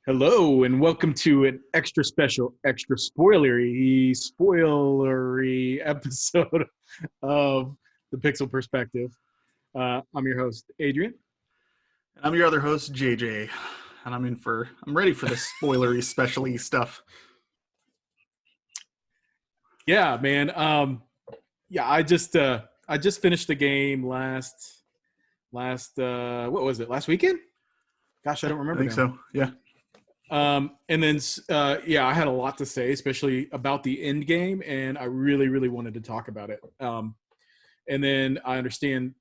Hello, and welcome to an extra special, extra spoilery episode of The Pixel Perspective. I'm your host, Adrian. And I'm your other host, JJ. And I'm ready for the spoilery special-y stuff. Yeah, man. I just finished the game last what was it? Last weekend? Gosh, I don't remember. I think so. Yeah. And then, I had a lot to say, especially about the end game, and I really, really wanted to talk about it. And then I understand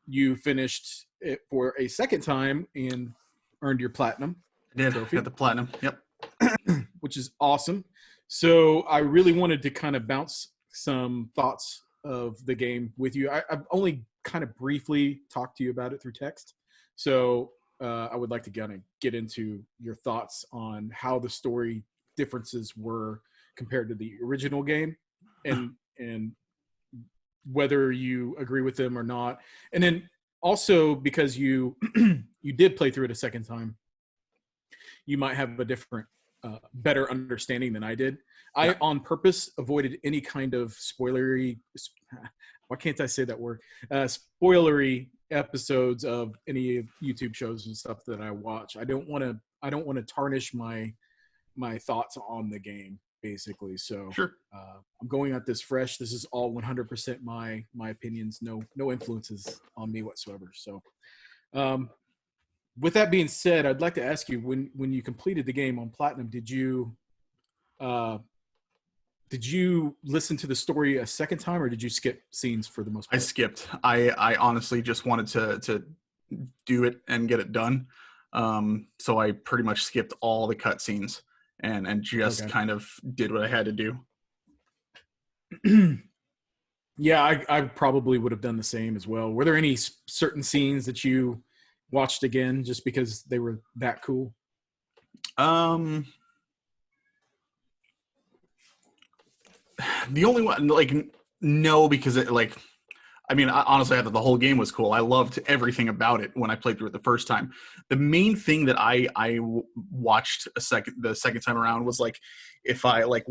you finished it for a second time and earned your platinum. I did. Trophy. Got the platinum. Yep. Which is awesome. So I really wanted to kind of bounce some thoughts of the game with you. I've only kind of briefly talked to you about it through text. So I would like to kind of get into your thoughts on how the story differences were compared to the original game, and whether you agree with them or not. And then also, because you you did play through it a second time, you might have a different, better understanding than I did. I, on purpose, avoided any kind of spoilery. Why can't I say that word? Spoilery episodes of any YouTube shows and stuff that I watch. I don't want to tarnish my thoughts on the game, basically. So sure. I'm going at this fresh. This is all 100% my opinions. No influences on me whatsoever. So with that being said, I'd like to ask you, when you completed the game on Platinum, did you listen to the story a second time, or did you skip scenes for the most part? I skipped. I honestly just wanted to do it and get it done. So I pretty much skipped all the cutscenes and just kind of did what I had to do. Yeah, I probably would have done the same as well. Were there any certain scenes that you watched again just because they were that cool? The only one, no, because honestly, I thought the whole game was cool. I loved everything about it when I played through it the first time. The main thing that I watched the second time around was when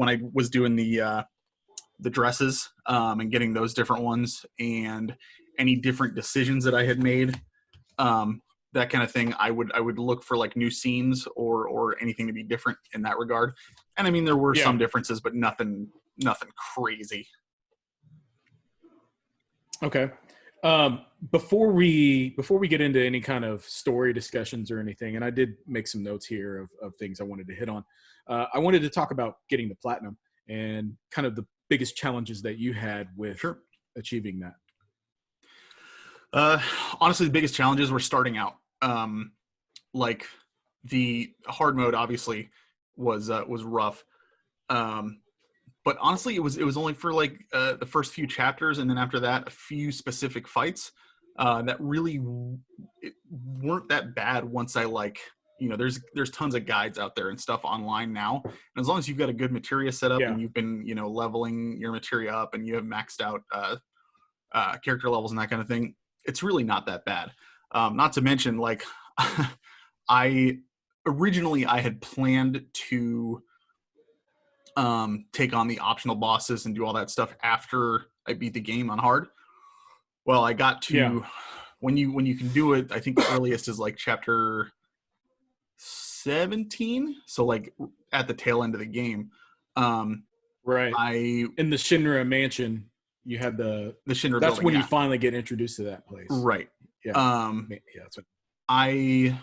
I was doing the dresses and getting those different ones and any different decisions that I had made, that kind of thing. I would look for new scenes or anything to be different in that regard. And I mean, there were some differences, but nothing crazy. Okay. Before we get into any kind of story discussions or anything, and I did make some notes here of things I wanted to hit on. I wanted to talk about getting the platinum and kind of the biggest challenges that you had with achieving that. Honestly, the biggest challenges were starting out. The hard mode obviously was rough. But honestly, it was only for the first few chapters, and then after that, a few specific fights that really weren't that bad. Once I there's tons of guides out there and stuff online now, and as long as you've got a good materia set up and you've been leveling your materia up and you have maxed out character levels and that kind of thing, it's really not that bad. Not to mention, I had planned to take on the optional bosses and do all that stuff after I beat the game on hard. Well, I got to when you can do it, I think the earliest is chapter 17, so at the tail end of the game. Right. In the Shinra mansion, you had the Shinra. That's building, when you finally get introduced to that place. Right. Yeah. That's what I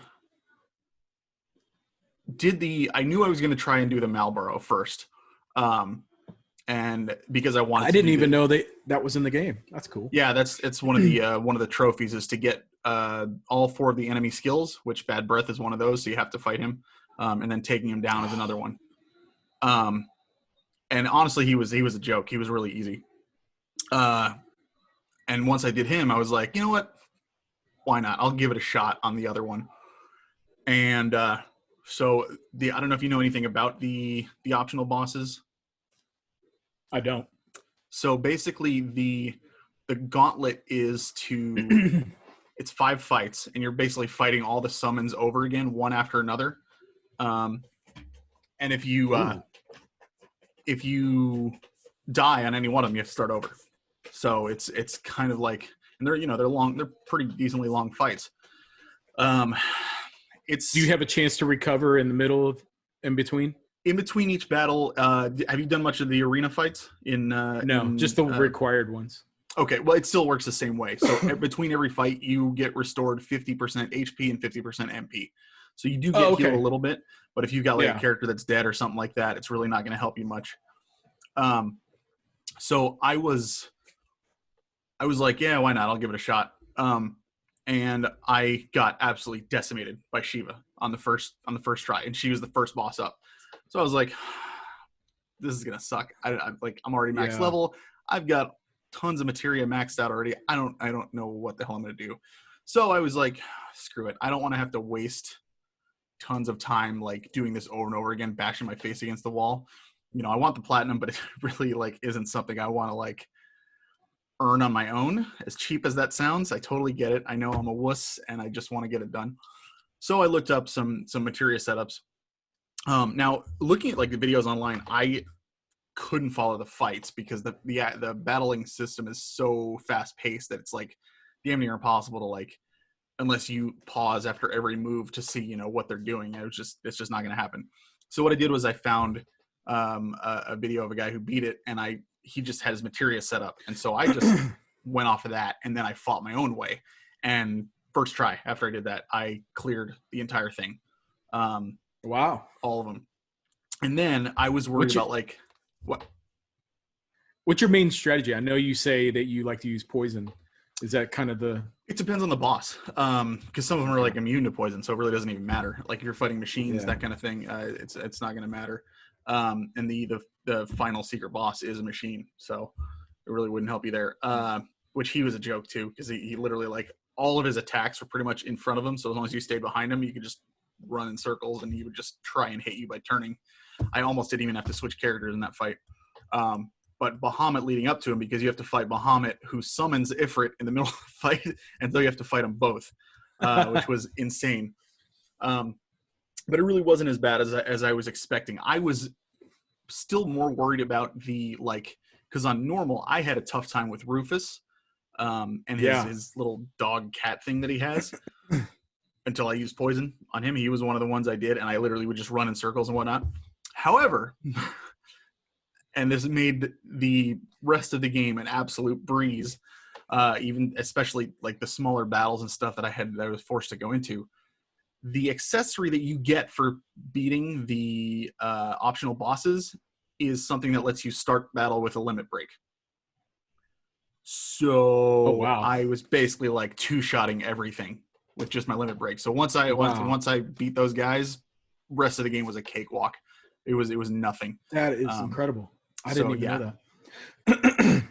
knew I was going to try and do the Marlboro first. And because I didn't even know that was in the game. That's cool. Yeah, it's one of the trophies is to get all 4 of the enemy skills, which Bad Breath is one of those, so you have to fight him. And then taking him down is another one. And honestly, he was a joke. He was really easy. And once I did him, I was like, you know what? why not? I'll give it a shot on the other one. And so I don't know if you know anything about the optional bosses. I don't. So basically the gauntlet is to it's 5 fights, and you're basically fighting all the summons over again, one after another. And if you die on any one of them, you have to start over. So it's kind of like, and they're pretty decently long fights. Do you have a chance to recover in the middle of in between? In between each battle, have you done much of the arena fights? No, just the required ones. Okay, well, it still works the same way. So between every fight, you get restored 50% HP and 50% MP. So you do get healed a little bit, but if you've got a character that's dead or something like that, it's really not going to help you much. So I was like, yeah, why not? I'll give it a shot. And I got absolutely decimated by Shiva on the first try, and she was the first boss up. So I was like, this is gonna suck. I'm already max level. I've got tons of materia maxed out already. I don't know what the hell I'm gonna do. So I was like, screw it. I don't want to have to waste tons of time doing this over and over again, bashing my face against the wall. I want the platinum, but it really isn't something I want to earn on my own. As cheap as that sounds, I totally get it. I know I'm a wuss, and I just want to get it done. So I looked up some materia setups. Now, looking at the videos online, I couldn't follow the fights because the battling system is so fast paced that it's damn near impossible to unless you pause after every move to see what they're doing. It's just not going to happen. So what I did was I found a video of a guy who beat it, and he just had his materia set up, and so I just went off of that, and then I fought my own way. And first try after I did that, I cleared the entire thing. Wow, all of them. And then I was worried about what? What's your main strategy? I know you say that you like to use poison. Is that kind of the? It depends on the boss, because some of them are immune to poison, so it really doesn't even matter. If you're fighting machines, that kind of thing, it's not going to matter. And the final secret boss is a machine, so it really wouldn't help you there. Which he was a joke too, because he literally all of his attacks were pretty much in front of him. So as long as you stayed behind him, you could just run in circles, and he would just try and hit you by turning. I almost didn't even have to switch characters in that fight. But Bahamut leading up to him, because you have to fight Bahamut, who summons Ifrit in the middle of the fight, and so you have to fight them both, which was insane. But it really wasn't as bad as I was expecting. I was still more worried about because on normal, I had a tough time with Rufus and his little dog cat thing that he has. Until I used poison on him. He was one of the ones I did, and I literally would just run in circles and whatnot. However, and this made the rest of the game an absolute breeze, even especially the smaller battles and stuff that I was forced to go into. The accessory that you get for beating the optional bosses is something that lets you start battle with a limit break. So I was basically two-shotting everything with just my limit break. So once I beat those guys, rest of the game was a cakewalk. It was nothing. That is incredible. I didn't even know that.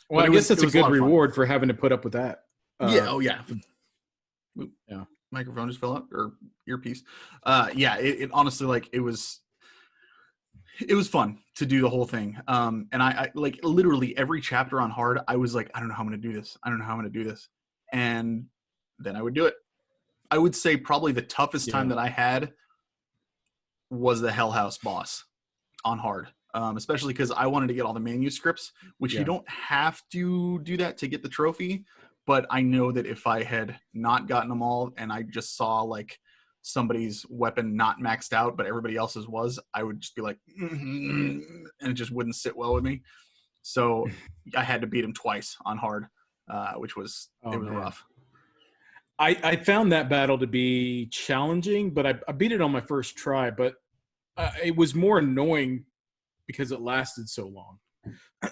Well, I guess that's a good reward for having to put up with that. Yeah. Microphone just fell out, or earpiece. It honestly it was fun to do the whole thing. And I literally every chapter on hard, I was I don't know how I'm going to do this. I don't know how I'm going to do this. And then I would do it. I would say probably the toughest time that I had was the Hell House boss on hard, especially because I wanted to get all the manuscripts, which you don't have to do that to get the trophy. But I know that if I had not gotten them all and I just saw somebody's weapon not maxed out, but everybody else's was, I would just be and it just wouldn't sit well with me. So I had to beat him twice on hard, which was rough. I found that battle to be challenging, but I beat it on my first try. But it was more annoying because it lasted so long.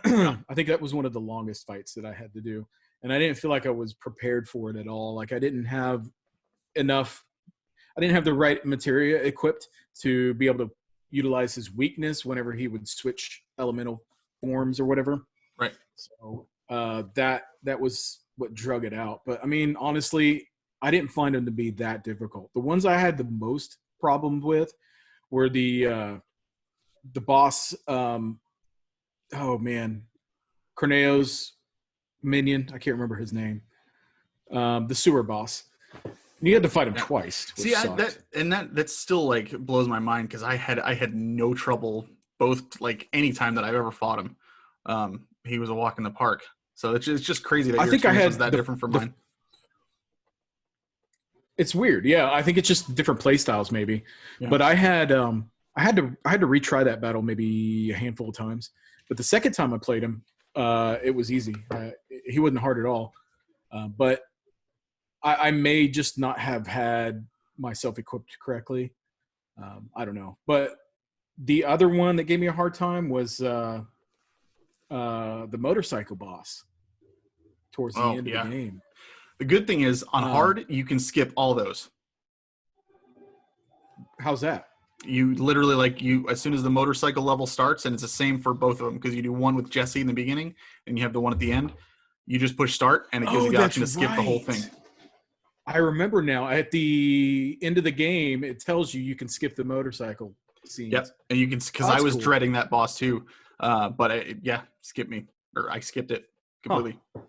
I think that was one of the longest fights that I had to do, and I didn't feel like I was prepared for it at all. I didn't have enough. I didn't have the right materia equipped to be able to utilize his weakness whenever he would switch elemental forms or whatever. Right. So that was what drug it out. But I mean, honestly, I didn't find them to be that difficult. The ones I had the most problems with were the boss. Oh man, Corneo's minion. I can't remember his name. The sewer boss. You had to fight him twice. See, that's still like blows my mind because I had no trouble both like any time that I've ever fought him. He was a walk in the park. So it's just crazy that your experience was that different from mine. It's weird. Yeah, I think it's just different play styles maybe. Yeah. But I had to retry that battle maybe a handful of times. But the second time I played him, it was easy. He wasn't hard at all. But I may just not have had myself equipped correctly. I don't know. But the other one that gave me a hard time was the motorcycle boss towards the end of the game. The good thing is on hard, you can skip all those. How's that? You literally as soon as the motorcycle level starts, and it's the same for both of them because you do one with Jesse in the beginning and you have the one at the end. You just push start and it gives you the option to skip the whole thing. I remember now. At the end of the game, it tells you can skip the motorcycle scenes. Yep, and you can because I was dreading that boss too. But skip me, or I skipped it completely. Huh.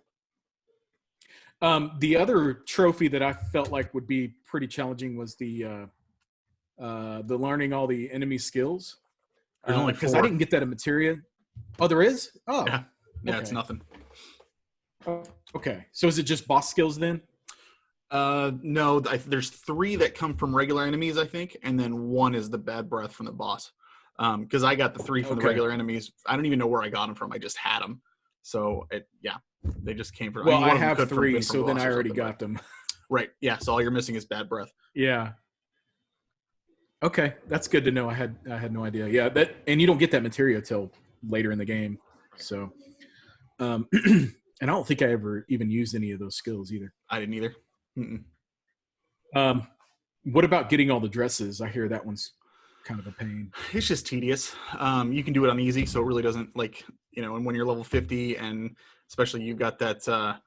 The other trophy that I felt like would be pretty challenging was the learning all the enemy skills. There's only 4. Because I didn't get that in materia. Oh, there is? Oh. Yeah, okay. It's nothing. Okay. So is it just boss skills then? No, there's 3 that come from regular enemies, I think, and then 1 is the bad breath from the boss. Because I got the 3 from the regular enemies. I don't even know where I got them from. I just had them. So, they just came from... Well, I have 3, so then I already got them. Right, yeah, so all you're missing is bad breath. Yeah. Okay, that's good to know. I had no idea. Yeah, and you don't get that materia till later in the game. So, and I don't think I ever even used any of those skills either. I didn't either. What about getting all the dresses? I hear that one's kind of a pain. It's just tedious. You can do it on easy, so it really doesn't and when you're level 50, and especially you've got that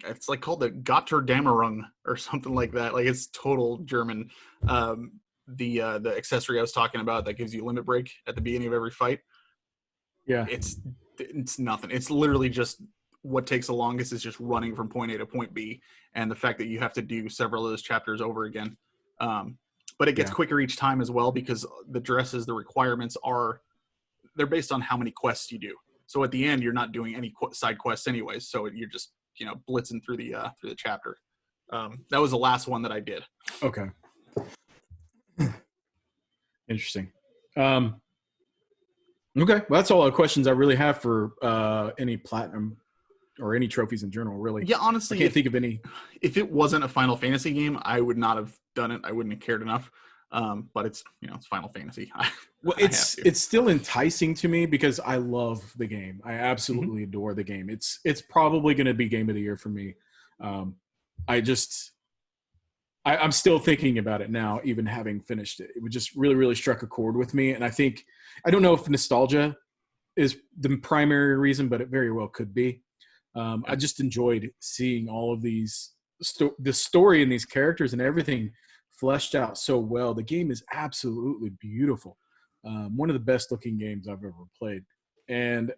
it's like called the Gotterdammerung or something like that. Like it's total German. The accessory I was talking about that gives you limit break at the beginning of every fight. Yeah, it's nothing. It's literally just what takes the longest is just running from point A to point B, and the fact that you have to do several of those chapters over again. But it gets quicker each time as well because the dresses, the requirements they're based on how many quests you do. So at the end, you're not doing any side quests anyways. So you're just blitzing through the chapter. That was the last one that I did. Okay. Interesting. Okay, well, that's all the questions I really have for any platinum or any trophies in general, really. Yeah, honestly, I can't think of any. If it wasn't a Final Fantasy game, I would not have done it. I wouldn't have cared enough. But it's it's Final Fantasy. Well, it's still enticing to me because I love the game. I absolutely adore the game. It's probably going to be game of the year for me. I'm still thinking about it now, even having finished it. It would just really, really struck a chord with me. And I don't know if nostalgia is the primary reason, but it very well could be. I just enjoyed seeing all of these, the story and these characters and everything fleshed out so well. The game is absolutely beautiful. One of the best looking games I've ever played. And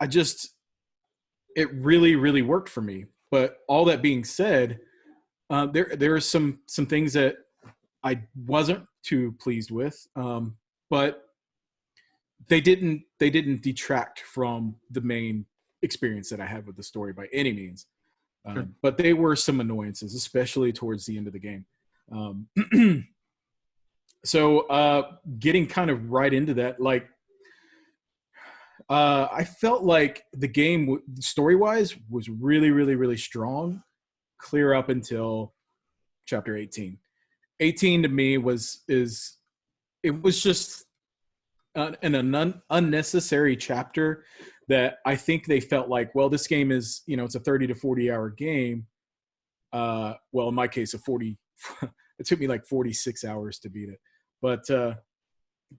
it really, really worked for me. But all that being said, there are some things that I wasn't too pleased with, but they didn't detract from the main experience that I had with the story by any means. Sure. But they were some annoyances, especially towards the end of the game. So getting kind of right into that, I felt like the game story-wise was really, really, really strong, clear up until chapter 18. 18 to me was just an unnecessary chapter that I think they felt like, well, this game is, it's a 30 to 40 hour game. Well, in my case, it took me like 46 hours to beat it. But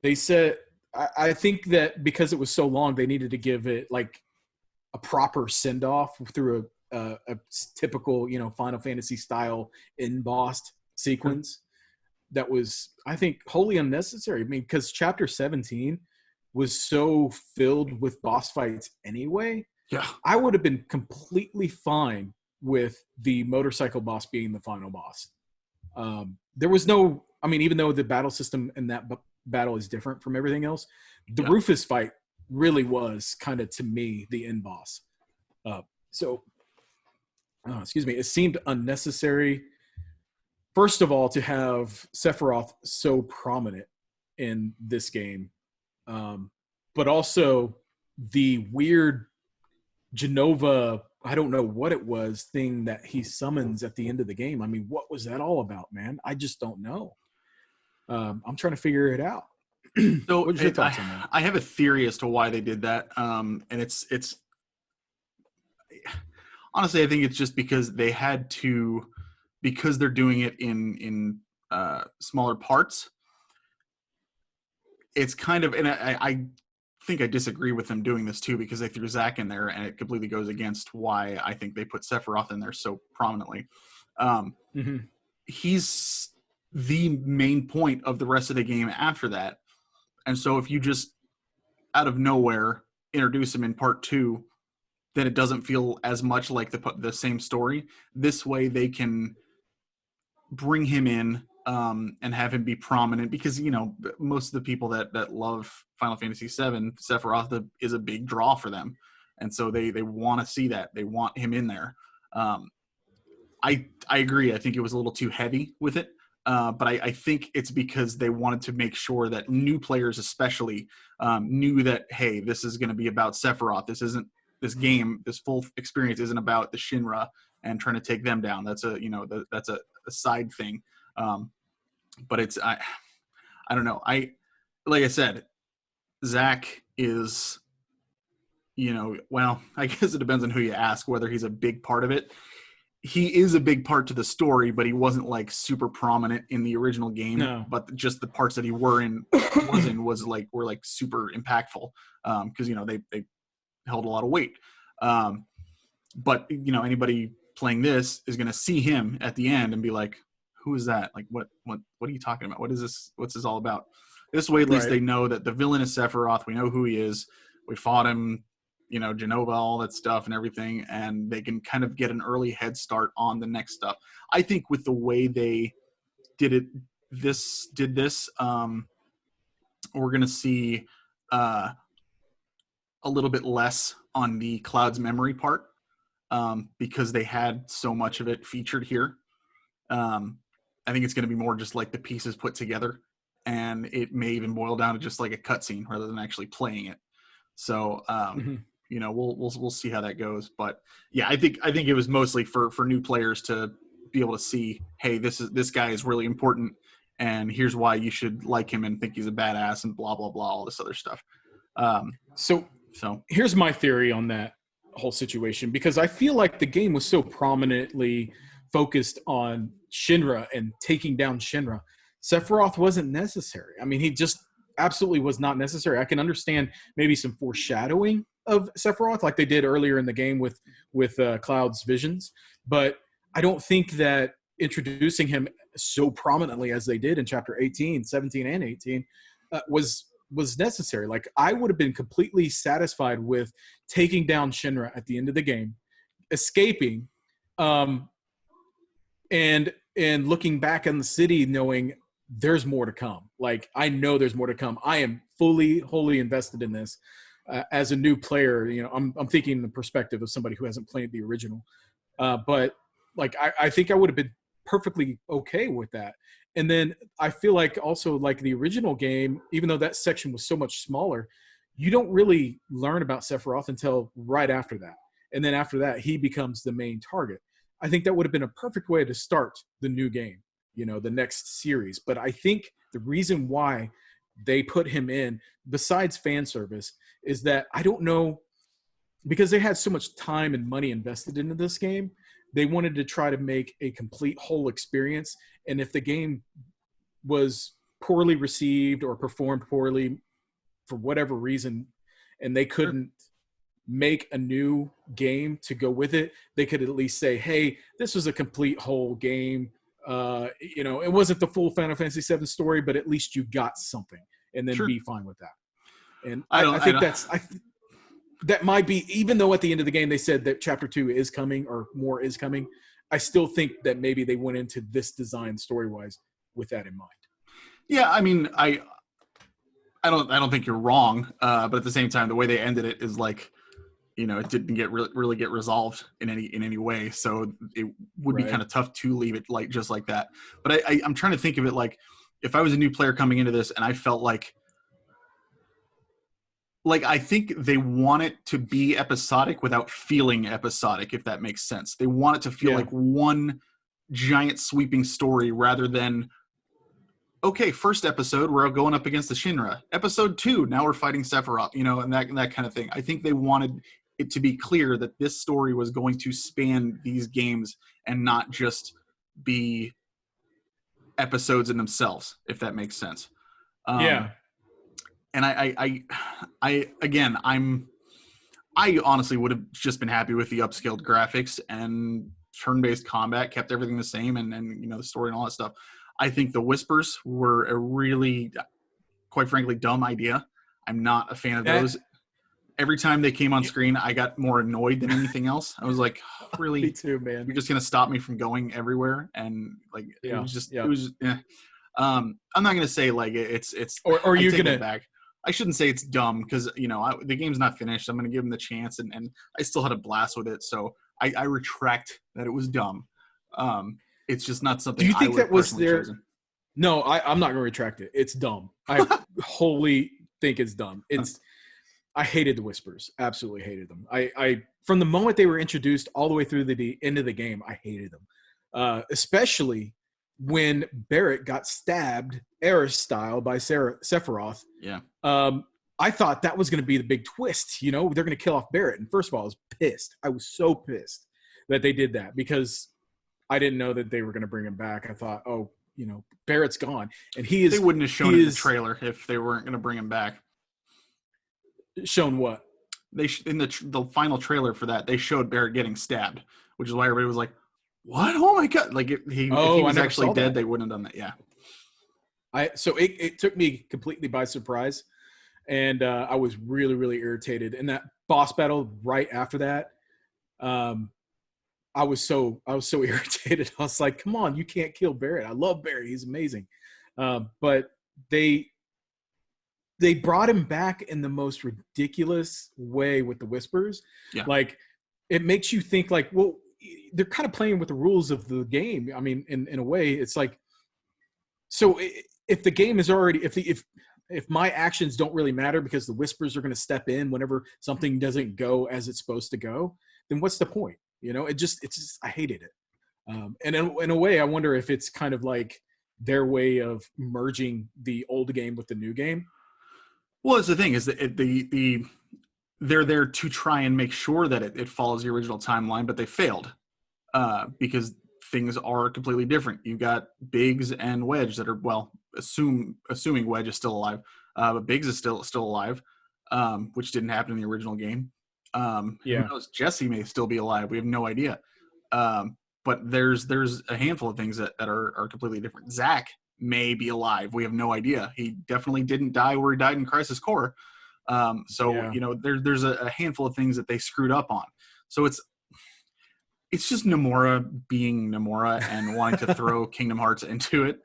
they said, I think that because it was so long, they needed to give it like a proper send off through a typical, Final Fantasy style embossed sequence that was, I think, wholly unnecessary. I mean, because chapter 17 was so filled with boss fights anyway. Yeah. I would have been completely fine with the motorcycle boss being the final boss. There was no, I mean, even though the battle system in that battle is different from everything else, the Rufus fight really was kind of, to me, the end boss. Excuse me, it seemed unnecessary. First of all, to have Sephiroth so prominent in this game, but also the weird Genova, I don't know what it was, thing that he summons at the end of the game. I mean, what was that all about, man? I just don't know. I'm trying to figure it out. So What's your thoughts on that? I have a theory as to why they did that, and it's honestly, I think it's just because they had to, because they're doing it in smaller parts. It's kind of, and I think I disagree with them doing this too, because they threw Zack in there, and it completely goes against why I think they put Sephiroth in there so prominently. He's the main point of the rest of the game after that. And so if you just out of nowhere introduce him in part 2, then it doesn't feel as much like the same story. This way they can bring him in and have him be prominent, because most of the people that love Final Fantasy VII, Sephiroth is a big draw for them, and so they want to see that. They want him in there. I agree. I think it was a little too heavy with it, but I think it's because they wanted to make sure that new players especially knew that, hey, this is going to be about Sephiroth. This game, this full experience isn't about the Shinra and trying to take them down. That's that's a side thing. But it's, I don't know. Like I said, Zack is, well, I guess it depends on who you ask, whether he's a big part of it. He is a big part to the story, but he wasn't like super prominent in the original game. No. But just the parts that he were like super impactful. Cause they held a lot of weight. But anybody playing this is going to see him at the end and be like, who is that? Like, what are you talking about? What is this? What's this all about? This way, at least they know that the villain is Sephiroth. We know who he is. We fought him, Genova, all that stuff and everything. And they can kind of get an early head start on the next stuff. I think with the way they did this, we're going to see a little bit less on the Cloud's memory part, because they had so much of it featured here. I think it's going to be more just like the pieces put together, and it may even boil down to just like a cutscene rather than actually playing it. So, we'll see how that goes. But yeah, I think it was mostly for new players to be able to see, hey, this guy is really important, and here's why you should like him and think he's a badass and blah blah blah, all this other stuff. So here's my theory on that whole situation, because I feel like the game was so prominently focused on Shinra and taking down Shinra. Sephiroth wasn't necessary. I mean, he just absolutely was not necessary. I can understand maybe some foreshadowing of Sephiroth like they did earlier in the game with Cloud's visions, but I don't think that introducing him so prominently as they did in chapter 18, 17, and 18 was necessary. Like, I would have been completely satisfied with taking down Shinra at the end of the game, escaping, and looking back in the city knowing there's more to come. Like, I know there's more to come. I am wholly invested in this. As a new player, I'm thinking in the perspective of somebody who hasn't played the original. But like, I think I would have been perfectly okay with that. And then I feel like also, like the original game, even though that section was so much smaller, you don't really learn about Sephiroth until right after that. And then after that, he becomes the main target. I think that would have been a perfect way to start the new game, the next series. But I think the reason why they put him in, besides fan service, is that I don't know, because they had so much time and money invested into this game, they wanted to try to make a complete whole experience. And if the game was poorly received or performed poorly for whatever reason, and they couldn't make a new game to go with it, they could at least say, hey, this was a complete whole game. It wasn't the full Final Fantasy VII story, but at least you got something, and then Sure. be fine with that. And I think don't. that might be, even though at the end of the game they said that Chapter 2 is coming or more is coming, I still think that maybe they went into this design story-wise with that in mind. Yeah, I mean, I don't think you're wrong, but at the same time, the way they ended it is like, it didn't get really get resolved in any way. So it would be kind of tough to leave it like just like that. But I'm trying to think of it like, if I was a new player coming into this and I felt like I think they want it to be episodic without feeling episodic, if that makes sense. They want it to feel like one giant sweeping story rather than, okay, first episode, we're going up against the Shinra. Episode 2, now we're fighting Sephiroth, and that kind of thing. I think they wanted it to be clear that this story was going to span these games and not just be episodes in themselves, if that makes sense. And I honestly would have just been happy with the upscaled graphics and turn-based combat, kept everything the same, and the story and all that stuff. I think the Whispers were a really, quite frankly, dumb idea. I'm not a fan of those. Every time they came on screen, I got more annoyed than anything else. I was like, really? Me too, man. You're just going to stop me from going everywhere? And it was just, I'm not going to say like it's, or you're going to back. I shouldn't say it's dumb because, the game's not finished. I'm going to give them the chance, and I still had a blast with it. So I retract that it was dumb. It's just not something. Do you think that was their? Chosen. No, I'm not going to retract it. It's dumb. I wholly think it's dumb. I hated the Whispers. Absolutely hated them. I from the moment they were introduced all the way through the end of the game, I hated them. Especially when Barrett got stabbed Aerith style by Sephiroth. Yeah. I thought that was going to be the big twist. They're going to kill off Barrett. And first of all, I was pissed. I was so pissed that they did that because I didn't know that they were going to bring him back. I thought, Barrett's gone. And he is. They wouldn't have shown it in the trailer if they weren't going to bring him back. Shown what? In the final trailer for that, they showed Barrett getting stabbed, which is why everybody was like, what? Oh my God. Like if he was actually dead, they wouldn't have done that. Yeah. So it took me completely by surprise. And I was really, really irritated. And that boss battle right after that, I was so irritated. I was like, come on, you can't kill Barrett. I love Barrett. He's amazing. But they brought him back in the most ridiculous way with the Whispers. Yeah. Like, it makes you think like, well, they're kind of playing with the rules of the game. I mean, in a way, it's like, so if the game is already, if my actions don't really matter because the Whispers are going to step in whenever something doesn't go as it's supposed to go, then what's the point? It's just I hated it. And in a way, I wonder if it's kind of like their way of merging the old game with the new game. Well, that's the thing is that they're there to try and make sure that it follows the original timeline, but they failed because things are completely different. You've got Biggs and Wedge that are, well, assuming Wedge is still alive, but Biggs is still alive, which didn't happen in the original game. Who knows? Jesse may still be alive. We have no idea. But there's a handful of things that are completely different. Zach may be alive. We have no idea. He definitely didn't die where he died in Crisis Core. There's a handful of things that they screwed up on. So it's just Nomura being Nomura and wanting to throw Kingdom Hearts into it.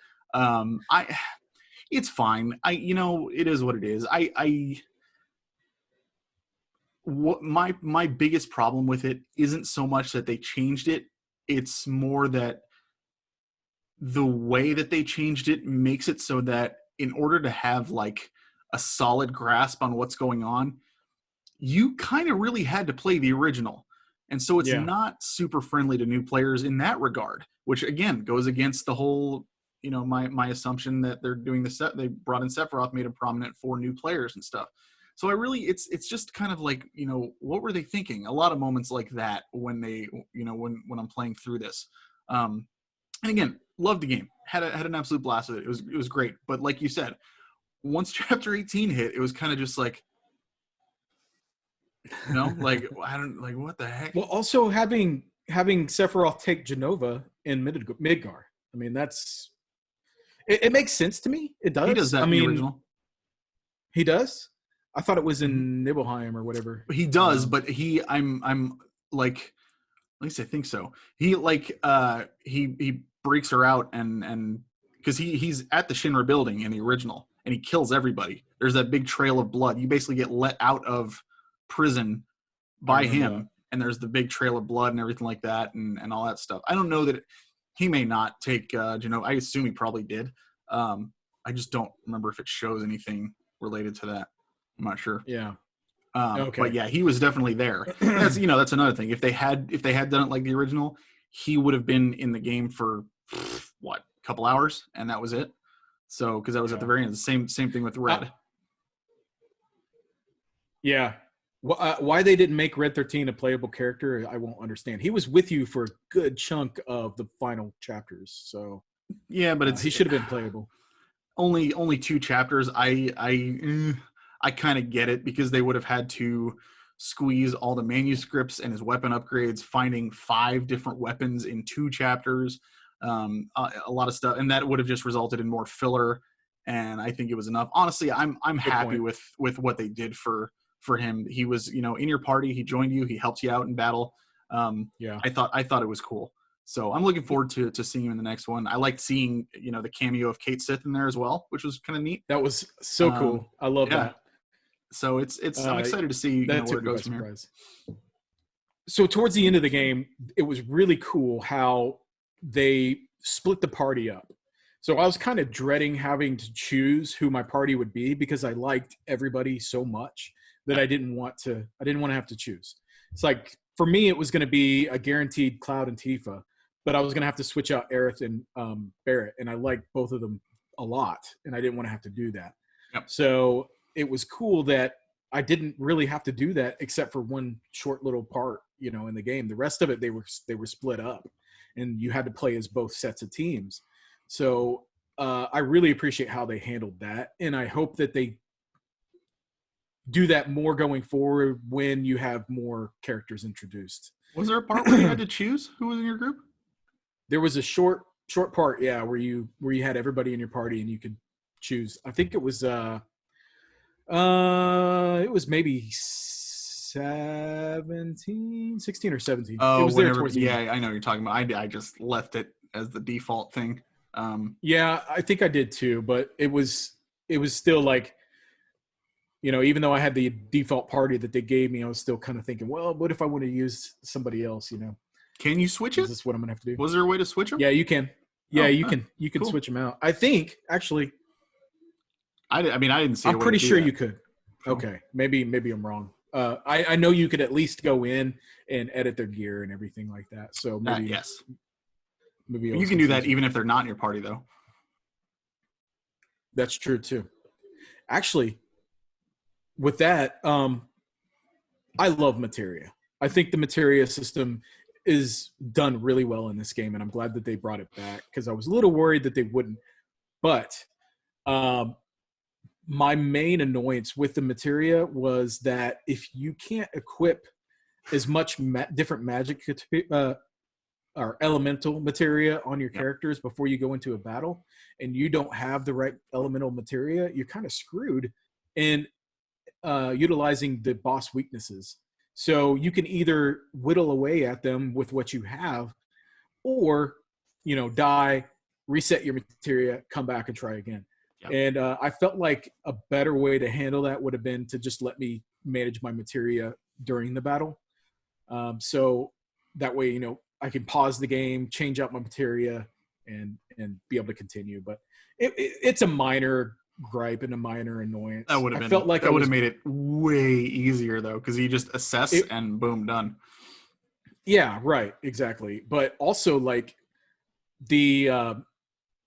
It's fine. It is what it is. My biggest problem with it isn't so much that they changed it. It's more that the way that they changed it makes it so that in order to have like a solid grasp on what's going on, you kind of really had to play the original. And so it's not super friendly to new players in that regard, which again goes against the whole, my assumption that they're doing they brought in Sephiroth, made him prominent for new players and stuff. So it's just kind of like, what were they thinking? A lot of moments like that when they, when I'm playing through this. And again, loved the game, had an absolute blast with it. It was great. But like you said, once chapter 18 hit, it was kind of just like, No, like I don't like what the heck. Well, also having Sephiroth take Genova in Midgar. I mean, it makes sense to me. It He does does. that I in the mean, original. he does. I thought it was Mhm. in Nibelheim or whatever. He does, but I'm like, at least I think so. He like he breaks her out and because he's at the Shinra building in the original and he kills everybody. There's that big trail of blood. You basically get let out of prison I by remember that. him, and there's the big trail of blood and everything like that, and all that stuff. I don't know that he may not take I assume he probably did. I just don't remember if it shows anything related to that. I'm not sure. Yeah. But Okay. yeah, he was definitely there. And that's that's another thing. If they had done it like the original, he would have been in the game for what, a couple hours, and that was it. So because that was at the Yeah. very end. Same thing with Red. Yeah. Why they didn't make Red 13 a playable character, I won't understand. He was with you for a good chunk of the final chapters, so Yeah, but he should have been playable. only 2 chapters. I kind of get it because they would have had to squeeze all the manuscripts and his weapon upgrades, finding 5 different weapons in 2 chapters, a lot of stuff, and that would have just resulted in more filler. And I think it was enough. Honestly, I'm Good happy point. with what they did for him. He was in your party. He joined you. He helped you out in battle. Yeah. I thought it was cool. So I'm looking forward to seeing him in the next one. I liked seeing the cameo of Kate Sith in there as well, which was kind of neat. That was so cool. I love Yeah. that. So it's I'm excited to see That where took it me by goes from here. surprise. So towards the end of the game, it was really cool how they split the party up. So I was kind of dreading having to choose who my party would be because I liked everybody so much that Yeah. I didn't want to have to choose. It's like for me, it was going to be a guaranteed Cloud and Tifa, but I was going to have to switch out Aerith and Barrett, and I liked both of them a lot, and I didn't want to have to do that. Yep. So it was cool that I didn't really have to do that except for one short little part, in the game. The rest of it, they were split up, and you had to play as both sets of teams. So I really appreciate how they handled that, and I hope that they do that more going forward when you have more characters introduced. Was there a part where you had to choose who was in your group? There was a short part, yeah, where you had everybody in your party and you could choose. I think it was maybe 16 or 17. Oh, It was there towards the end. I know what you're talking about. I just left it as the default thing. Yeah, I think I did too, but it was still like, even though I had the default party that they gave me, I was still kind of thinking, well, what if I want to use somebody else, Can you switch Is it? this what I'm going to have to do? Was there a way to switch them? Yeah, you can. Yeah, Oh, you can cool. switch them out. I think, actually, I didn't see. I'm pretty sure that. You could. Cool. Okay, maybe I'm wrong. I know you could at least go in and edit their gear and everything like that. So maybe yes. Maybe you can do that even if they're not in your party, though. That's true too. Actually, with that, I love materia. I think the materia system is done really well in this game, and I'm glad that they brought it back because I was a little worried that they wouldn't. But my main annoyance with the materia was that if you can't equip as much different magic or elemental materia on your characters before you go into a battle, and you don't have the right elemental materia, you're kind of screwed in utilizing the boss weaknesses. So you can either whittle away at them with what you have, or die, reset your materia, come back and try again. And I felt like a better way to handle that would have been to just let me manage my materia during the battle. So that way, I can pause the game, change out my materia, and be able to continue. But it's a minor gripe and a minor annoyance. That would have made it way easier though, because you just assess and boom, done. Yeah, right, exactly. But also like the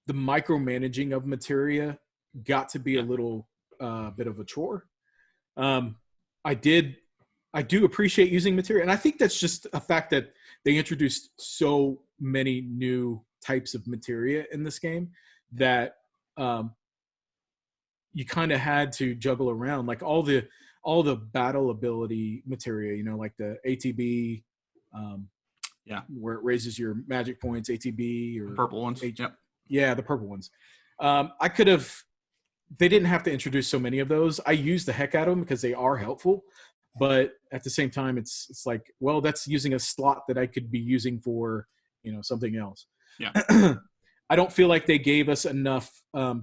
micromanaging of materia got to be a little bit of a chore. I do appreciate using materia, and I think that's just a fact that they introduced so many new types of materia in this game that you kind of had to juggle around. Like all the all the battle ability materia, like the ATB, where it raises your magic points, ATB or The purple ones. Yep. Yeah, the purple ones. They didn't have to introduce so many of those. I use the heck out of them because they are helpful, but at the same time, it's like, well, that's using a slot that I could be using for, something else. Yeah. I don't feel like they gave us enough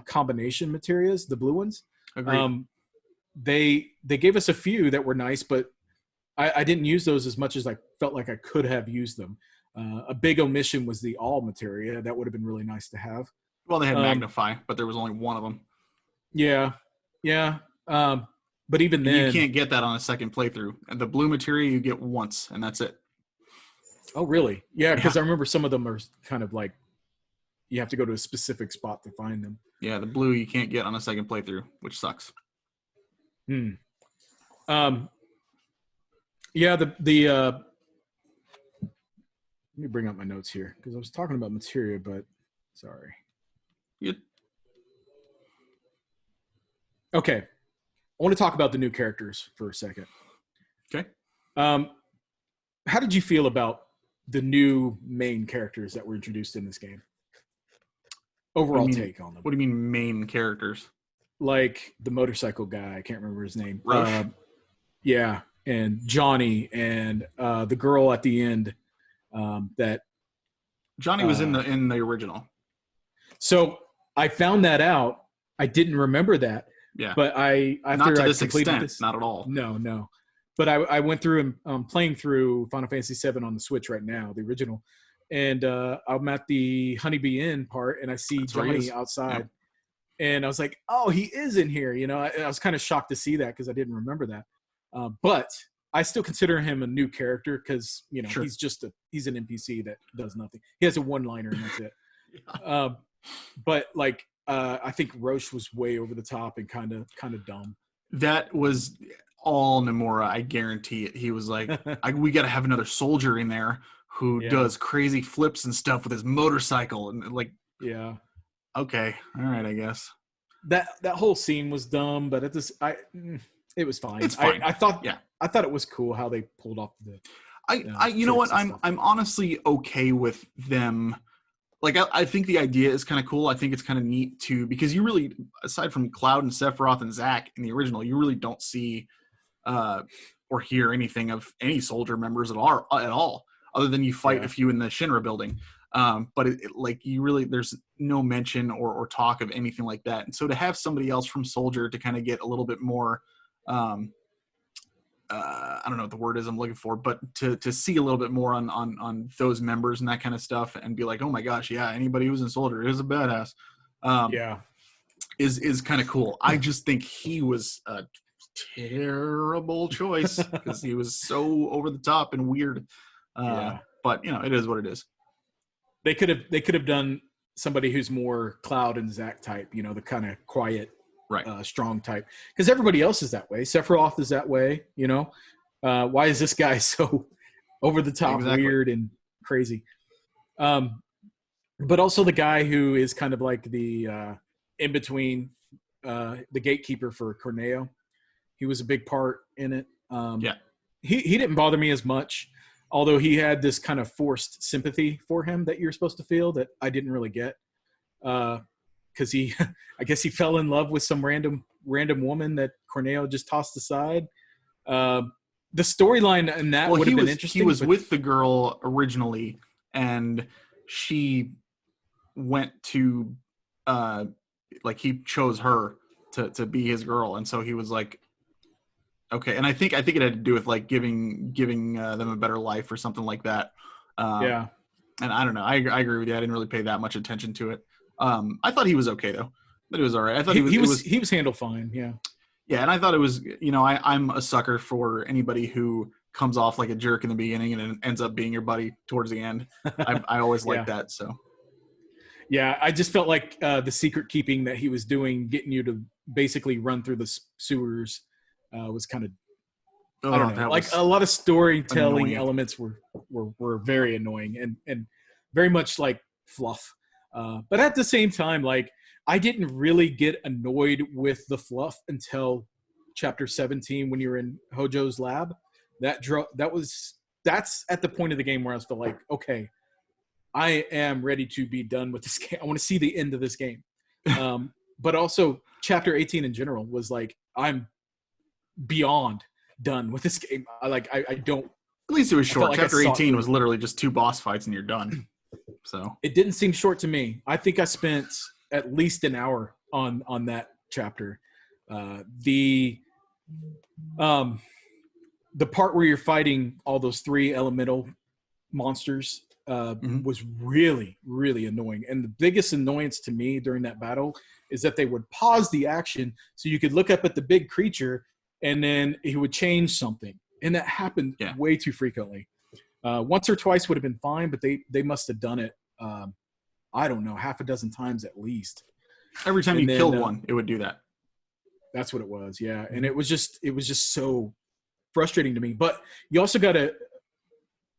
combination materials, the blue ones. Agreed. They gave us a few that were nice, but I didn't use those as much as I felt like I could have used them. A big omission was the all materia. That would have been really nice to have. Well, they had magnify, but there was only one of them. Yeah. But even then, you can't get that on a second playthrough. And the blue materia you get once, and that's it. Oh, really? Yeah, because I remember some of them are kind of like you have to go to a specific spot to find them. Yeah, the blue you can't get on a second playthrough, which sucks. Yeah, let me bring up my notes here because I was talking about materia, but sorry. Okay. I want to talk about the new characters for a second. Okay. How did you feel about the new main characters that were introduced in this game? Overall take on them. What do you mean main characters? Like the motorcycle guy. I can't remember his name. Roche. Yeah. And Johnny and the girl at the end that Johnny was in the original. So I found that out. I didn't remember that. Yeah. But after not to I this completed extent, not at all. No. But I went through and playing through Final Fantasy VII on the Switch right now, the original. And I'm at the Honeybee Inn part, and I see Johnny outside. Yeah. And I was like, oh, he is in here. I was kind of shocked to see that because I didn't remember that. But I still consider him a new character because, sure. He's an NPC that does nothing. He has a one-liner, and that's it. Yeah. But, like, I think Roche was way over the top and kind of dumb. That was all Nomura, I guarantee it. He was like, we got to have another soldier in there who does crazy flips and stuff with his motorcycle. And like, yeah. Okay. All right, I guess. That whole scene was dumb, but it was fine. It's fine. I thought it was cool how they pulled off the you know what? I'm honestly okay with them. Like, I think the idea is kind of cool. I think it's kind of neat too, because you really, aside from Cloud and Sephiroth and Zack in the original, you really don't see or hear anything of any soldier members at all, other than you fight a few in the Shinra building. But there's no mention or talk of anything like that. And so to have somebody else from Soldier to kind of get a little bit more, I don't know what the word is I'm looking for, but to see a little bit more on those members and that kind of stuff and be like, oh my gosh, yeah, anybody who's in Soldier is a badass. Is kind of cool. I just think he was a terrible choice because he was so over the top and weird. But it is what it is. They could have done somebody who's more Cloud and Zack type, the kind of quiet, strong type, because everybody else is that way. Sephiroth is that way. Why is this guy so over the top, weird and crazy? But also the guy who is kind of like the in between, the gatekeeper for Corneo. He was a big part in it. He didn't bother me as much, although he had this kind of forced sympathy for him that you're supposed to feel that I didn't really get. Because I guess he fell in love with some random woman that Corneo just tossed aside. The storyline in that would have been interesting. He was with the girl originally, and she went to, he chose her to be his girl, and so he was like, okay. And I think it had to do with like giving them a better life or something like that. And I don't know. I agree with you. I didn't really pay that much attention to it. I thought he was okay though. But it was all right. I thought he was handled fine. Yeah. Yeah, and I thought it was. I'm a sucker for anybody who comes off like a jerk in the beginning and ends up being your buddy towards the end. I always like that. So. Yeah, I just felt like the secret keeping that he was doing, getting you to basically run through the sewers, was kind of. I don't know. Like a lot of storytelling elements were very annoying and very much like fluff. But at the same time, like I didn't really get annoyed with the fluff until chapter 17 when you're in Hojo's lab. That's at the point of the game where I was like, okay, I am ready to be done with this game. I want to see the end of this game. But also chapter 18 in general was like, I'm beyond done with this game. I don't. At least it was short. Like Chapter 18 was literally just 2 boss fights and you're done. So it didn't seem short to me. I think I spent at least an hour on that chapter. The part where you're fighting all those 3 elemental monsters was really, really annoying. And the biggest annoyance to me during that battle is that they would pause the action so you could look up at the big creature and then he would change something. And that happened way too frequently. Once or twice would have been fine, but they must have done it, I don't know, half a dozen times at least. Every time you killed one, it would do that. That's what it was, yeah. And it was just so frustrating to me. But you also got to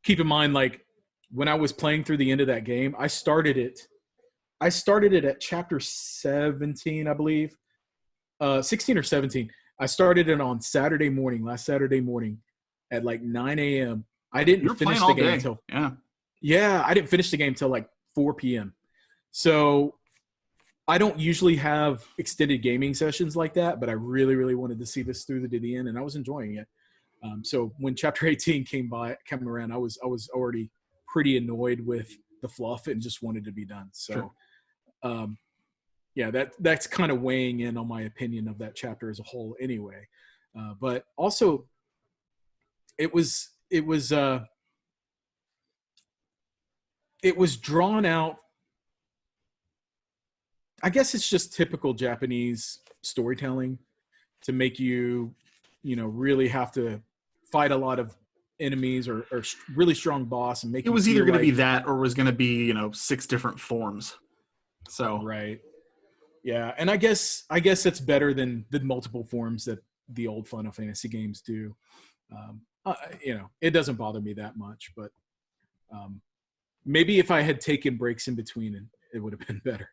keep in mind, like, when I was playing through the end of that game, I started it at chapter 17, I believe. 16 or 17. I started it on last Saturday morning at like 9 a.m. I didn't finish the game until I didn't finish the game until like 4 p.m. So I don't usually have extended gaming sessions like that, but I really, really wanted to see this through to the end, and I was enjoying it. So when chapter 18 came around, I was already pretty annoyed with the fluff and just wanted to be done. So, that's kind of weighing in on my opinion of that chapter as a whole, anyway. But also, it was drawn out. I guess it's just typical Japanese storytelling to make you, really have to fight a lot of enemies or really strong boss and make it was either going to be that or was going to be 6 different forms. So right, yeah, and I guess it's better than the multiple forms that the old Final Fantasy games do. It doesn't bother me that much, but maybe if I had taken breaks in between, it would have been better.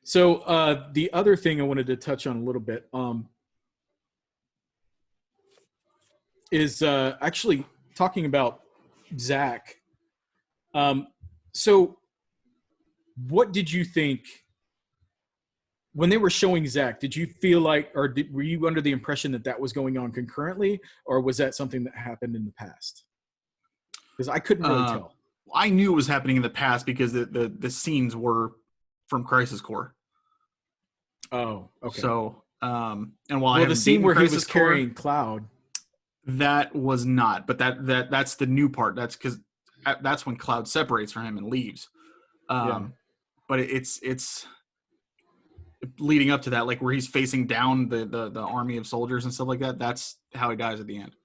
So the other thing I wanted to touch on a little bit is actually talking about Zach. So what did you think when they were showing Zach? Did you feel like, or were you under the impression that was going on concurrently, or was that something that happened in the past? Because I couldn't really tell. I knew it was happening in the past because the scenes were from Crisis Core. Oh, okay. So, and while the scene where he was carrying Cloud, that was not. But that's the new part. That's because that's when Cloud separates from him and leaves. But it's leading up to that, like where he's facing down the army of soldiers and stuff like that. That's how he dies at the end.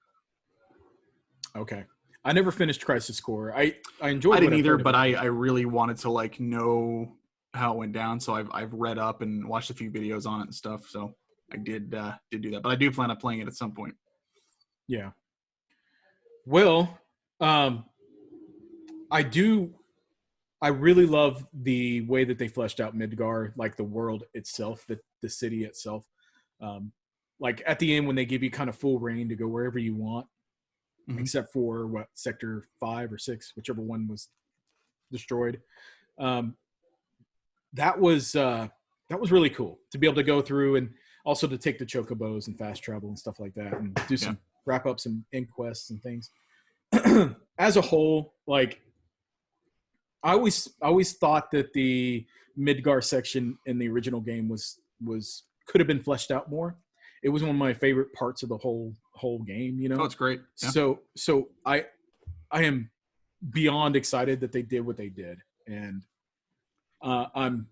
Okay. I never finished Crisis Core. I enjoyed it. I didn't either, but I really wanted to like know how it went down. So I've read up and watched a few videos on it and stuff. So I did do that, but I do plan on playing it at some point. Yeah. Well, I really love the way that they fleshed out Midgar, like the world itself, the city itself. Like at the end when they give you kind of full reign to go wherever you want. Mm-hmm. Except for sector 5 or 6, whichever one was destroyed. That was really cool to be able to go through and also to take the chocobos and fast travel and stuff like that and do some wrap up some end quests and things. As a whole, like I always thought that the Midgar section in the original game was could have been fleshed out more. It was one of my favorite parts of the whole game, Oh, it's great. Yeah. So I am beyond excited that they did what they did. And I'm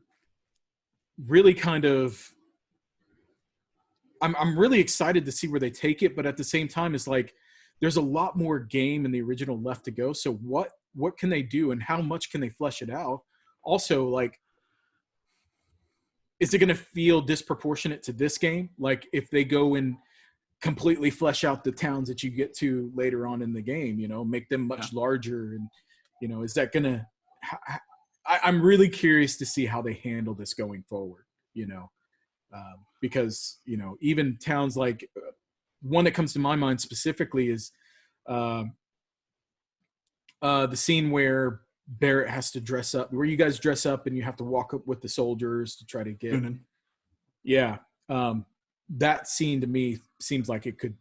really I'm really excited to see where they take it, but at the same time it's like there's a lot more game in the original left to go. So what can they do and how much can they flesh it out? Also, like, is it going to feel disproportionate to this game? Like if they go and completely flesh out the towns that you get to later on in the game, make them much larger. And, is that going to, I'm really curious to see how they handle this going forward. because even towns like one that comes to my mind specifically is the scene where Barrett has to dress up, where you guys dress up and you have to walk up with the soldiers to try to get. Yeah. That scene to me seems like it could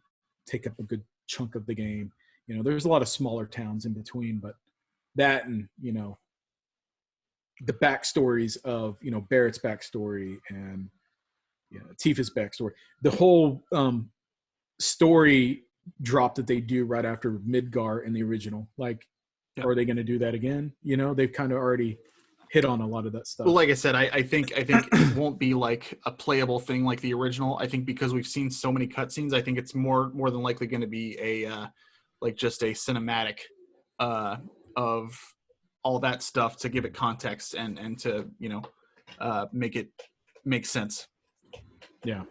take up a good chunk of the game. There's a lot of smaller towns in between, but that and, the backstories of, Barrett's backstory and Tifa's backstory, the whole story drop that they do right after Midgar in the original, like, are they going to do that again? They've kind of already hit on a lot of that stuff. Well, like I said, I think it won't be like a playable thing like the original. I think because we've seen so many cutscenes, I think it's more than likely going to be a like just a cinematic of all that stuff to give it context and to make it make sense. Yeah.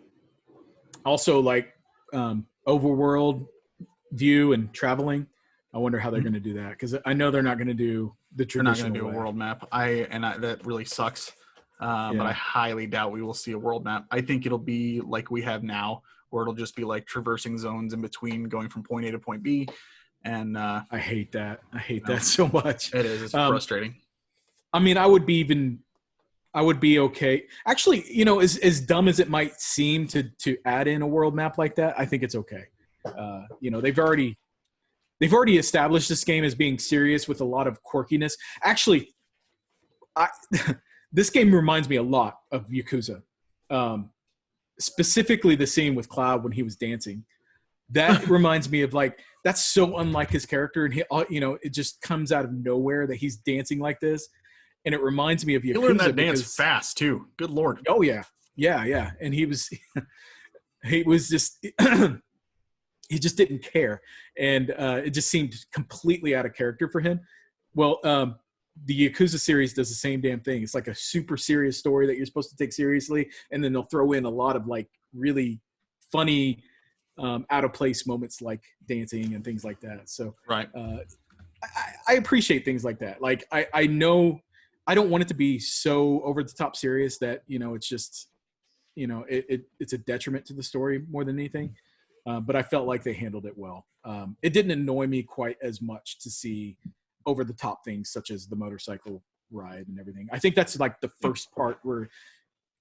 Also, like overworld view and traveling. I wonder how they're going to do that, because I know they're not going to do the traditional. They're not going to do a world map. That really sucks. But I highly doubt we will see a world map. I think it'll be like we have now, where it'll just be like traversing zones in between, going from point A to point B. And I hate that. I hate that so much. It is. It's frustrating. I mean, I would be okay. Actually, as dumb as it might seem to add in a world map like that, I think it's okay. They've already established this game as being serious with a lot of quirkiness. Actually, this game reminds me a lot of Yakuza. Specifically the scene with Cloud when he was dancing. That reminds me of, like, that's so unlike his character, and it just comes out of nowhere that he's dancing like this. And it reminds me of Yakuza. He learned that dance fast too. Good Lord. Oh yeah. Yeah. And he was just, he just didn't care. And it just seemed completely out of character for him. Well, the Yakuza series does the same damn thing. It's like a super serious story that you're supposed to take seriously. And then they'll throw in a lot of, like, really funny, out of place moments, like dancing and things like that. So right. I appreciate things like that. Like, I know I don't want it to be so over the top serious that, it's just, it's a detriment to the story more than anything. But I felt like they handled it well. It didn't annoy me quite as much to see over the top things such as the motorcycle ride and everything. I think that's like the first part where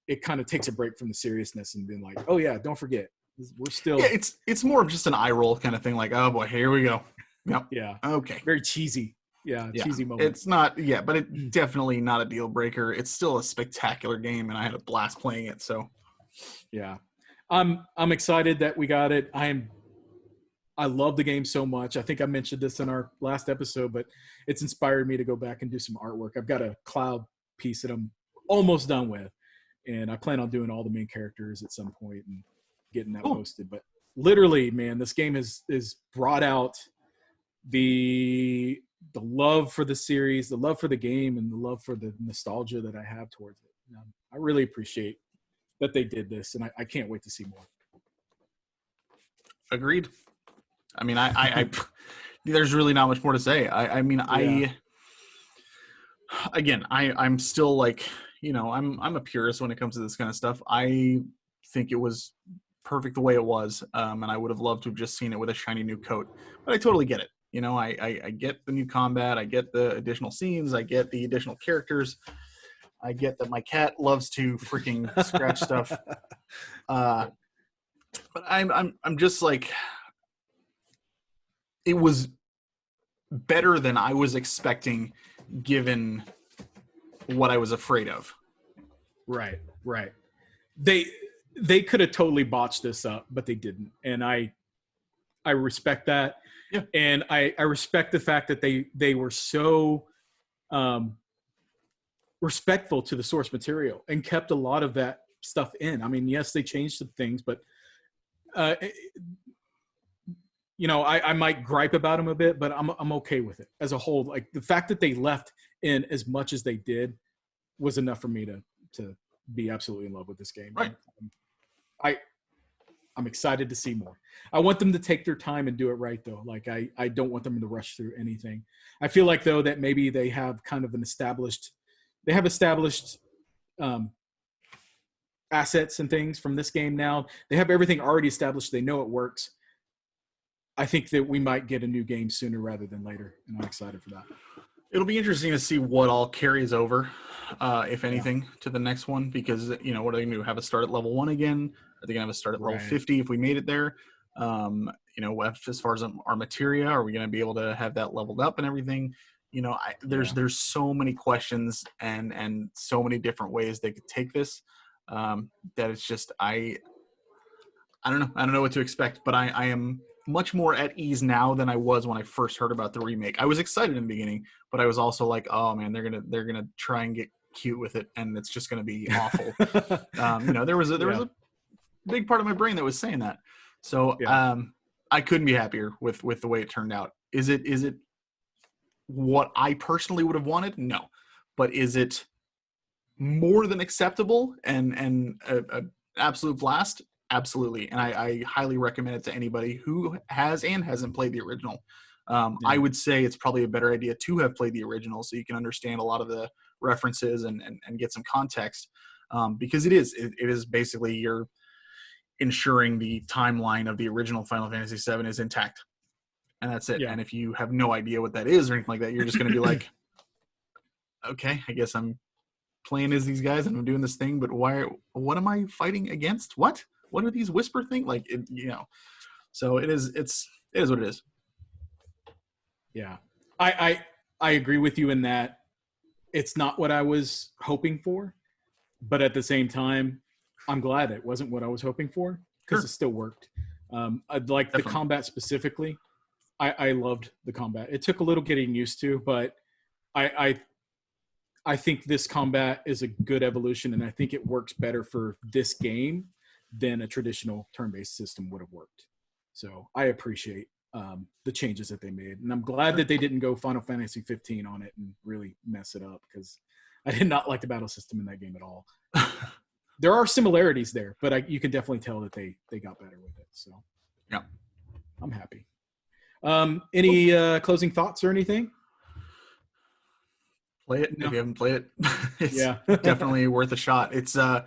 it kind of takes a break from the seriousness and being like, oh yeah, don't forget, we're still. Yeah, it's more of just an eye roll kind of thing. Like, oh boy, here we go. Yep. Yeah. Okay. Very cheesy. Yeah. Cheesy moment. It's not. Yeah, but it's definitely not a deal breaker. It's still a spectacular game, and I had a blast playing it. So. Yeah. I'm excited that we got it. I love the game so much. I think I mentioned this in our last episode, but it's inspired me to go back and do some artwork. I've got a Cloud piece that I'm almost done with, and I plan on doing all the main characters at some point and getting that posted. But literally, man, this game is brought out the love for the series, the love for the game, and the love for the nostalgia that I have towards it. I really appreciate that they did this, and I can't wait to see more. Agreed. I mean, I there's really not much more to say. I'm still like, I'm a purist when it comes to this kind of stuff. I think it was perfect the way it was, and I would have loved to have just seen it with a shiny new coat. But I totally get it. I get the new combat. I get the additional scenes. I get the additional characters. I get that my cat loves to freaking scratch stuff. But I'm just like, it was better than I was expecting, given what I was afraid of. Right. They could have totally botched this up, but they didn't, and I respect that. Yeah. And I respect the fact that they were so respectful to the source material and kept a lot of that stuff in. I mean, yes, they changed some things, but I might gripe about them a bit, but I'm okay with it as a whole. Like, the fact that they left in as much as they did was enough for me to be absolutely in love with this game. Right. I'm excited to see more. I want them to take their time and do it right, though. Like, I don't want them to rush through anything. I feel like, though, that maybe they have kind of established assets and things from this game now. They have everything already established. They know it works. I think that we might get a new game sooner rather than later, and I'm excited for that. It'll be interesting to see what all carries over, if anything, to the next one, because, what are they going to do? Have us start at level 1 again? Are they going to have us start at level 50 if we made it there? As far as our materia, are we going to be able to have that leveled up and everything? There's so many questions and so many different ways they could take this, that it's just, I don't know. I don't know what to expect, but I am much more at ease now than I was when I first heard about the remake. I was excited in the beginning, but I was also like, oh man, they're gonna try and get cute with it, and it's just gonna be awful. There was a big part of my brain that was saying that. So I couldn't be happier with the way it turned out. Is it what I personally would have wanted? No, but is it more than acceptable and a absolute blast? Absolutely. And I highly recommend it to anybody who has and hasn't played the original. I would say it's probably a better idea to have played the original so you can understand a lot of the references and get some context, because it is basically you're ensuring the timeline of the original Final Fantasy VII is intact. And that's it. Yeah. And if you have no idea what that is or anything like that, you're just going to be like, okay, I guess I'm playing as these guys and I'm doing this thing, but what am I fighting against? What are these whisper things? So it is what it is. Yeah. I agree with you in that it's not what I was hoping for, but at the same time, I'm glad it wasn't what I was hoping for because it still worked. I'd like the combat specifically. I loved the combat. It took a little getting used to, but I think this combat is a good evolution, and I think it works better for this game than a traditional turn-based system would have worked. So I appreciate the changes that they made, and I'm glad that they didn't go Final Fantasy 15 on it and really mess it up, because I did not like the battle system in that game at all. There are similarities there, but you can definitely tell that they got better with it. So yeah, I'm happy. Any closing thoughts or anything? Play it if you haven't played it. It's definitely worth a shot. It's I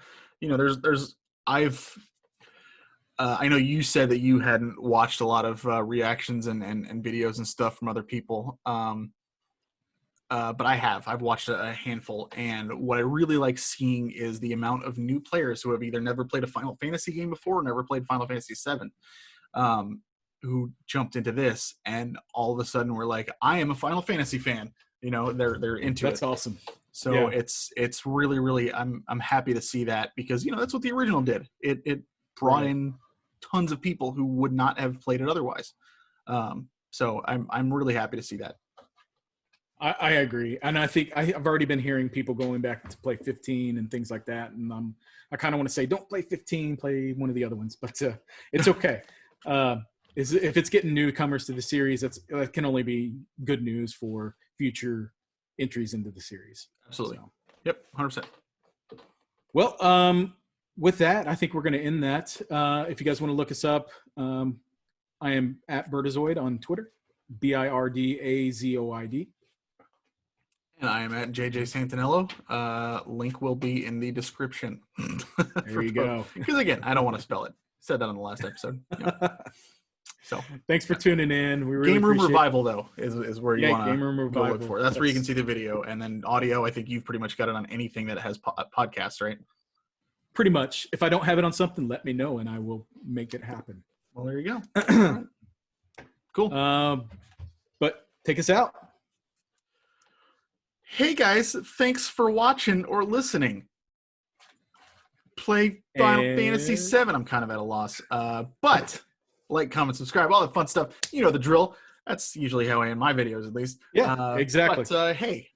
know you said that you hadn't watched a lot of reactions and videos and stuff from other people, but I have. I've watched a handful, and what I really like seeing is the amount of new players who have either never played a Final Fantasy game before or never played Final Fantasy VII, who jumped into this, and all of a sudden we're like, I am a Final Fantasy fan. They're into it. That's awesome. So it's really, really, I'm happy to see that, because that's what the original did. It brought in tons of people who would not have played it otherwise. So I'm really happy to see that. I agree, and I think I've already been hearing people going back to play 15 and things like that, and I kind of want to say, don't play 15, play one of the other ones, but it's okay. If it's getting newcomers to the series, that can only be good news for future entries into the series. Absolutely. So. Yep, 100%. Well, with that, I think we're going to end that. If you guys want to look us up, I am at Birdazoid on Twitter, BIRDAZOID. And I am at JJ Santinello. Link will be in the description. There you go. Because again, I don't want to spell it. Said that on the last episode. So thanks for tuning in. We really Game Room Revival though is where you want to go look for. That's where you can see the video, and then audio. I think you've pretty much got it on anything that has podcasts, right? Pretty much. If I don't have it on something, let me know, and I will make it happen. Well, there you go. Cool. But take us out. Hey guys, thanks for watching or listening. Play Final Fantasy VII. I'm kind of at a loss. But like, comment, subscribe, all that fun stuff. You know the drill. That's usually how I end my videos, at least. Yeah, exactly. But hey,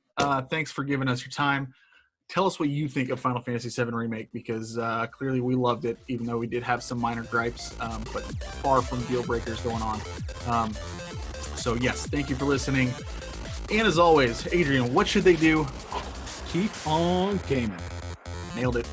thanks for giving us your time. Tell us what you think of Final Fantasy VII Remake, because clearly we loved it, even though we did have some minor gripes, but far from deal breakers going on. So yes, thank you for listening. And as always, Adrian, what should they do? Keep on gaming. Nailed it.